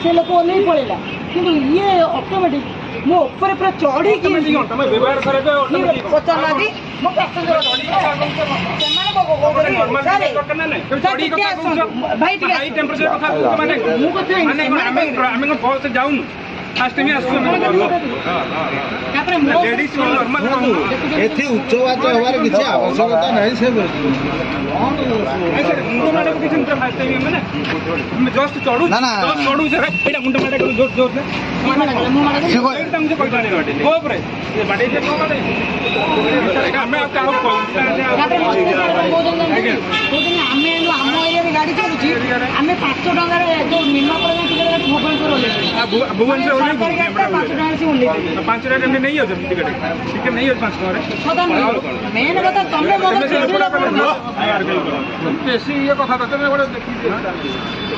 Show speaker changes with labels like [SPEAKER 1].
[SPEAKER 1] से लोक नहीं पड़ेगा कि ये ऑटोमेटिक मो ऊपर पूरा चढ़ी कि
[SPEAKER 2] व्यवहार
[SPEAKER 1] पचार
[SPEAKER 2] जाऊन फास्ट टाइम लेडीज नॉर्मल
[SPEAKER 3] एथि उच्चवाच होबार किसी आवश्यकता नहीं से
[SPEAKER 2] जस्ट चढ़ू
[SPEAKER 3] ना ना
[SPEAKER 2] चढ़ू एटा मुंड माडा जोर जोर से एकदम से कोइटा नहीं बाटे गोप रे ये बाटे जे को बाटे हमें आप काहो
[SPEAKER 1] गाड़ी चलुची आम 500 टंका जो निम्न टिकट भुवनेश्वर
[SPEAKER 2] भुवनेश्वर 5 टका नहीं हो टिकट नहीं हो 5 टका
[SPEAKER 1] मेन कथा तुम
[SPEAKER 2] बेसी ये कथा देखी